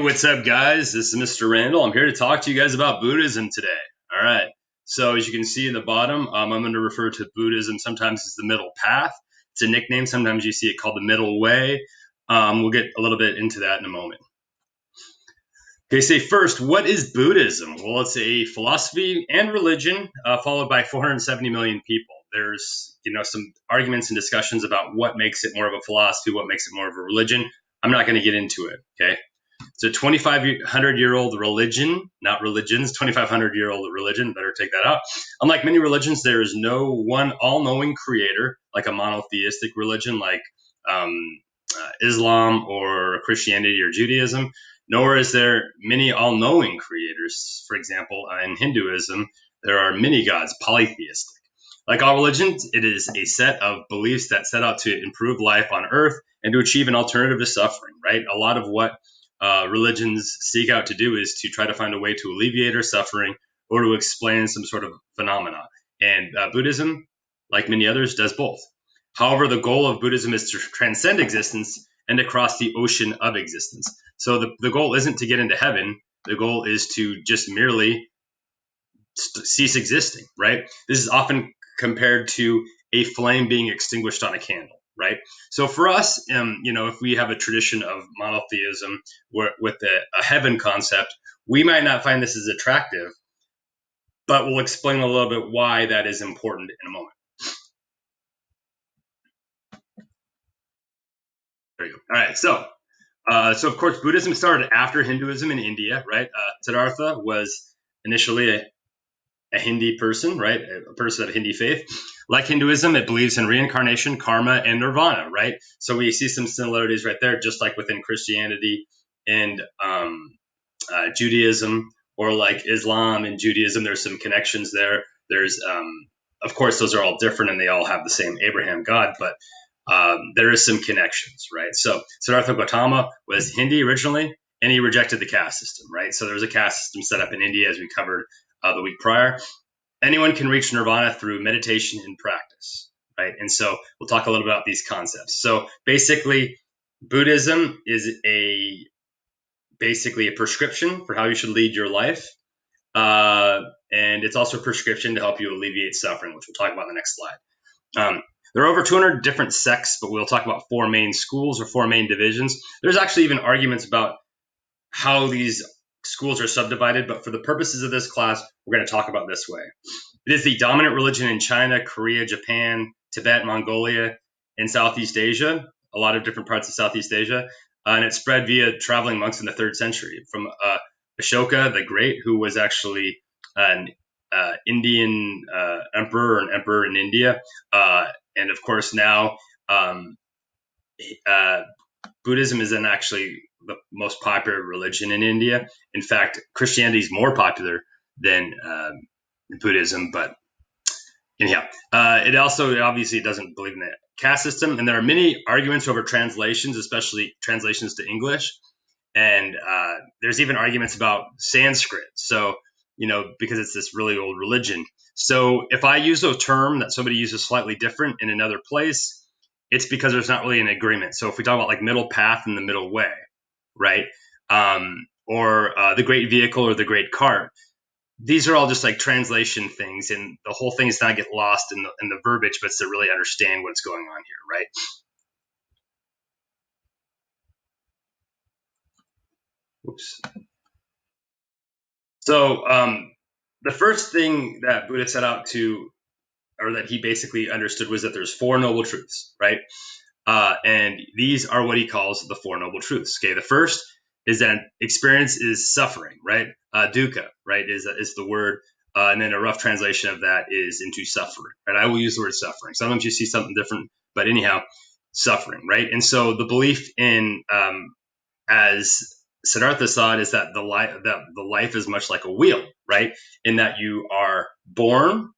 What's up, guys? This is Mr. Randall. I'm here to talk to you guys about Buddhism today. All right. So, as you can see in the bottom, I'm going to refer to Buddhism sometimes as the middle path. It's a nickname. Sometimes you see it called the middle way. We'll get a little bit into that in a moment. Okay, say first, what is Buddhism? Well, it's a philosophy and religion followed by 470 million people. There's, some arguments and discussions about what makes it more of a philosophy, what makes it more of a religion. I'm not going to get into it, okay? It's a 2,500-year-old religion, not religions, 2,500-year-old religion. Better take that out. Unlike many religions, there is no one all-knowing creator, like a monotheistic religion like Islam or Christianity or Judaism, nor is there many all-knowing creators. For example, in Hinduism, there are many gods, polytheistic. Like all religions, it is a set of beliefs that set out to improve life on earth and to achieve an alternative to suffering, right? A lot of what religions seek out to do is to try to find a way to alleviate our suffering or to explain some sort of phenomena. And Buddhism, like many others, does both. However, the goal of Buddhism is to transcend existence and to cross the ocean of existence. So the goal isn't to get into heaven. The goal is to just merely cease existing, right? This is often compared to a flame being extinguished on a candle, right? So for us, if we have a tradition of monotheism with a heaven concept, we might not find this as attractive, but we'll explain a little bit why that is important in a moment. There you go. All right, so of course, Buddhism started after Hinduism in India, right? Siddhartha was initially a Hindi person, right? A person of Hindi faith. Like Hinduism, it believes in reincarnation, karma, and nirvana, right? So we see some similarities right there, just like within Christianity and Judaism, or like Islam and Judaism. There's some connections there. There's, of course, those are all different and they all have the same Abraham God, but there is some connections, right? So Siddhartha Gautama was Hindi originally, and he rejected the caste system, right? So there was a caste system set up in India, as we covered the week prior. Anyone can reach nirvana through meditation and practice, right? And so we'll talk a little bit about these concepts. So basically, Buddhism is basically a prescription for how you should lead your life. And it's also a prescription to help you alleviate suffering, which we'll talk about in the next slide. There are over 200 different sects, but we'll talk about four main schools or four main divisions. There's actually even arguments about how these schools are subdivided, but for the purposes of this class, we're going to talk about this way. It is the dominant religion in China, Korea, Japan, Tibet, Mongolia, and Southeast Asia, a lot of different parts of Southeast Asia. And it spread via traveling monks in the 3rd century from Ashoka the Great, who was actually an Indian emperor or an emperor in India. And of course, now Buddhism isn't actually the most popular religion in India. In fact, Christianity is more popular than Buddhism, but anyhow, it also obviously doesn't believe in the caste system. And there are many arguments over translations, especially translations to English. And there's even arguments about Sanskrit. So, because it's this really old religion. So if I use a term that somebody uses slightly different in another place, it's because there's not really an agreement. So if we talk about like middle path and the middle way, right? Or the great vehicle or the great cart, these are all just like translation things, and the whole thing is not get lost in the verbiage, but it's to really understand what's going on here, right? Oops. So the first thing that Buddha set out to, or that he basically understood, was that there's four noble truths, right? And these are what he calls the four noble truths. Okay, the first is that experience is suffering, right? Dukkha, right, is the word. And then a rough translation of that is into suffering, right? I will use the word suffering. Sometimes you see something different, but anyhow, suffering, right? And so the belief in, as Siddhartha saw it, is that the life is much like a wheel, right? In that you are born,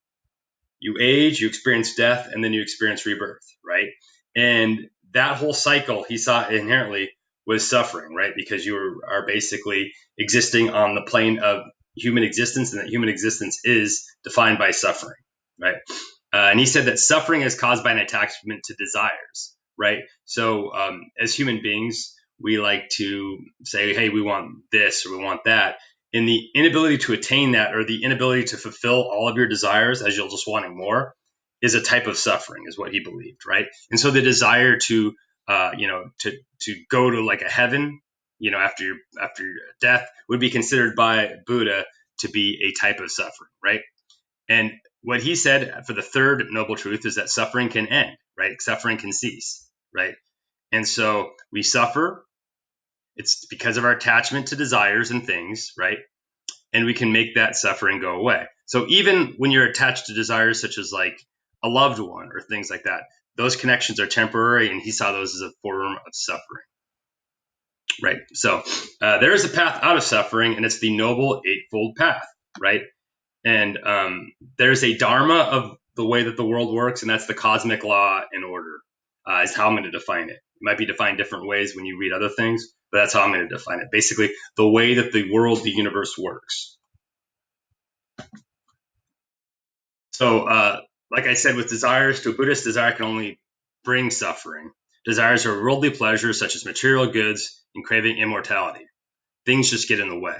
you age, you experience death, and then you experience rebirth, right? And that whole cycle he saw inherently was suffering, right? Because you are basically existing on the plane of human existence, and that human existence is defined by suffering, right? And he said that suffering is caused by an attachment to desires, right? So as human beings, we like to say, hey, we want this or we want that. And the inability to attain that, or the inability to fulfill all of your desires as you're just wanting more, is a type of suffering, is what he believed, right? And so the desire to, to go to like a heaven, after your death, would be considered by Buddha to be a type of suffering, right? And what he said for the third noble truth is that suffering can end, right? Suffering can cease, right? And so we suffer. It's because of our attachment to desires and things, right? And we can make that suffering go away. So even when you're attached to desires such as like a loved one or things like that, those connections are temporary, and he saw those as a form of suffering, right? So there is a path out of suffering, and it's the Noble Eightfold Path, right? And there's a dharma of the way that the world works, and that's the cosmic law and order, is how I'm going to define it. It might be defined different ways when you read other things, but that's how I'm going to define it. Basically, the way that the world, the universe works. So, like I said, with desires, to a Buddhist, desire can only bring suffering. Desires are worldly pleasures such as material goods and craving immortality. Things just get in the way.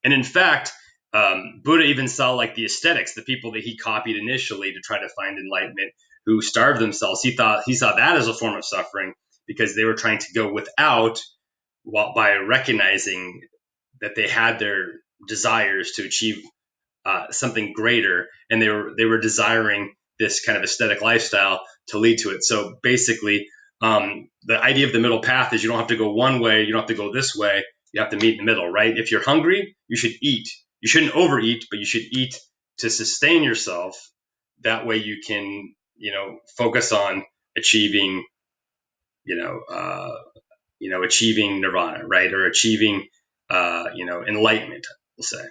And in fact, Buddha even saw like the ascetics, the people that he copied initially to try to find enlightenment, who starved themselves. He saw that as a form of suffering because they were trying to go without, by recognizing that they had their desires to achieve something greater, and they were desiring this kind of aesthetic lifestyle to lead to it. So basically, the idea of the middle path is you don't have to go one way, you don't have to go this way. You have to meet in the middle, right? If you're hungry, you should eat. You shouldn't overeat, but you should eat to sustain yourself. That way, you can, focus on achieving, achieving nirvana, right, or achieving, enlightenment. We'll say.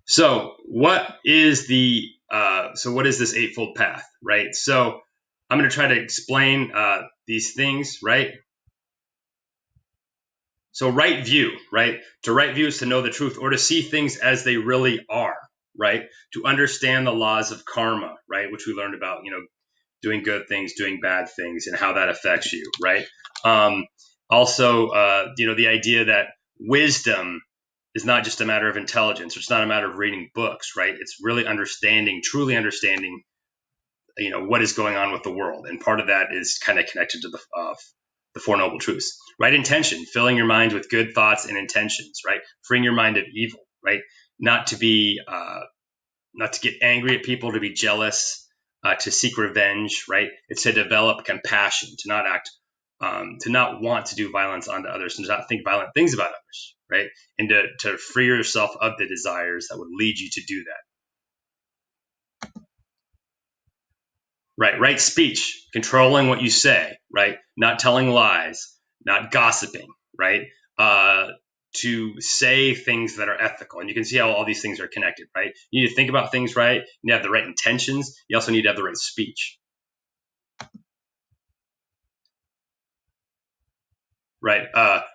So what is this Eightfold Path, right? So I'm going to try to explain these things, right? So right view, right? To right view is to know the truth, or to see things as they really are, right? To understand the laws of karma, right? Which we learned about, doing good things, doing bad things, and how that affects you, right? Also, the idea that wisdom is not just a matter of intelligence. It's not a matter of reading books, right? It's really truly understanding, what is going on with the world. And part of that is kind of connected to the Four Noble Truths. Right intention, filling your mind with good thoughts and intentions, right? Freeing your mind of evil, right? Not to get angry at people, to be jealous, to seek revenge, right? It's to develop compassion, to not act, to not want to do violence onto others, and to not think violent things about others, right? And to free yourself of the desires that would lead you to do that. Right speech, controlling what you say, right? Not telling lies, not gossiping, right? To say things that are ethical. And you can see how all these things are connected, right? You need to think about things right. You have the right intentions. You also need to have the right speech. Right.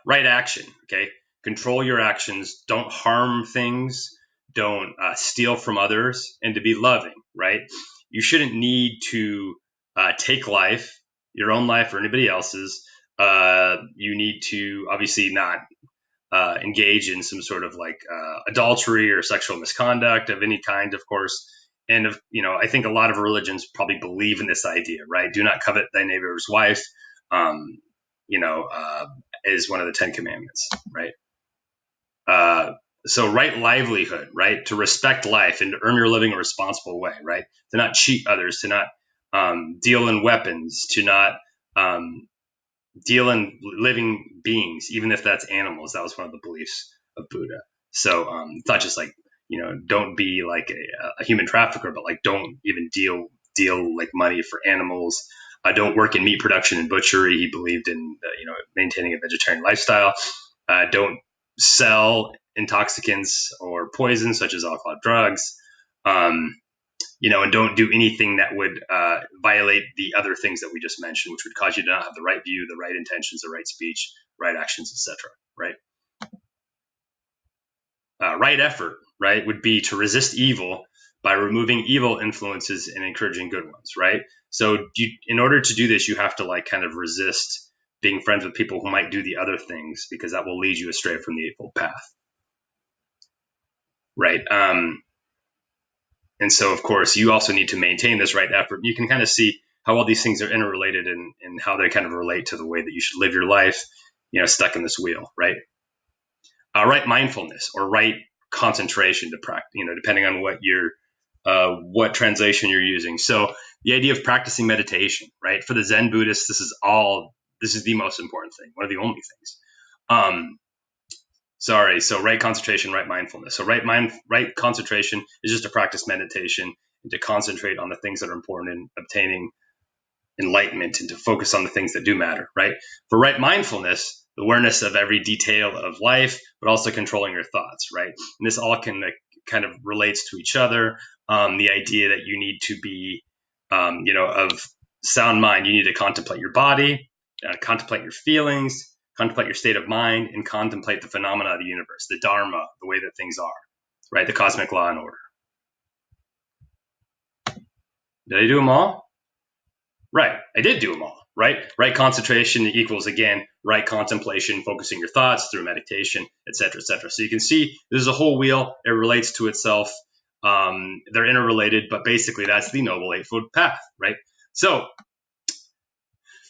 Right action. Okay. Control your actions. Don't harm things. Don't steal from others, and to be loving, right? You shouldn't need to take life, your own life or anybody else's. You need to obviously not engage in some sort of like adultery or sexual misconduct of any kind, of course. And I think a lot of religions probably believe in this idea, right? Do not covet thy neighbor's wife. Um, is one of the 10 Commandments, right? So right livelihood, right? To respect life and to earn your living a responsible way, right? To not cheat others, to not deal in weapons, to not deal in living beings, even if that's animals. That was one of the beliefs of Buddha. So it's not just like, don't be like a human trafficker, but like don't even deal like money for animals. Don't work in meat production and butchery. He believed in maintaining a vegetarian lifestyle. Don't sell intoxicants or poisons such as alcohol, drugs. And don't do anything that would violate the other things that we just mentioned, which would cause you to not have the right view, the right intentions, the right speech, right actions, etc. Right? Right effort, right, would be to resist evil by removing evil influences and encouraging good ones, right? So in order to do this, you have to like kind of resist being friends with people who might do the other things, because that will lead you astray from the Eightfold Path. Right. And so, of course, you also need to maintain this right effort. You can kind of see how all these things are interrelated and how they kind of relate to the way that you should live your life, stuck in this wheel, right? Right mindfulness or right concentration to practice, depending on what translation you're using. So the idea of practicing meditation, right? For the Zen Buddhists, this is the most important thing, one of the only things. So right concentration, right mindfulness. So right concentration is just to practice meditation and to concentrate on the things that are important in obtaining enlightenment and to focus on the things that do matter, right? For right mindfulness, the awareness of every detail of life, but also controlling your thoughts, right? And this all can kind of relates to each other. The idea that you need to be, of sound mind, you need to contemplate your body, contemplate your feelings, contemplate your state of mind, and contemplate the phenomena of the universe, the Dharma, the way that things are, right? The cosmic law and order. Did I do them all? Right. I did do them all, right? Right concentration equals, again, right contemplation, focusing your thoughts through meditation, et cetera, et cetera. So you can see this is a whole wheel. It relates to itself. They're interrelated, but basically that's the Noble Eightfold Path, right? So,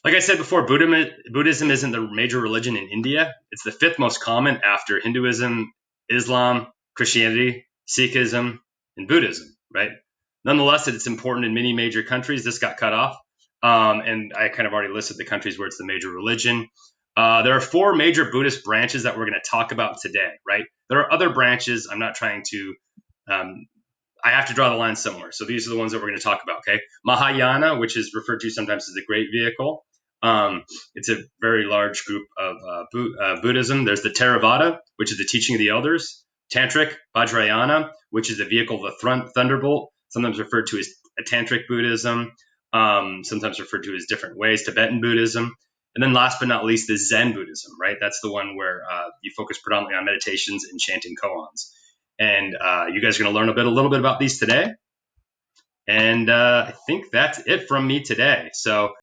like I said before, Buddhism isn't the major religion in India. It's the fifth most common after Hinduism, Islam, Christianity, Sikhism, and Buddhism, right? Nonetheless, it's important in many major countries. This got cut off. And I kind of already listed the countries where it's the major religion. There are 4 major Buddhist branches that we're going to talk about today, right? There are other branches. I'm not trying to, I have to draw the line somewhere. So these are the ones that we're going to talk about, okay? Mahayana, which is referred to sometimes as the Great Vehicle. It's a very large group of Buddhism. There's the Theravada, which is the teaching of the elders. Tantric, Vajrayana, which is the vehicle of the thunderbolt, sometimes referred to as a Tantric Buddhism, sometimes referred to as different ways, Tibetan Buddhism. And then last but not least, the Zen Buddhism, right? That's the one where you focus predominantly on meditations and chanting koans. And you guys are going to learn a little bit about these today. And I think that's it from me today. So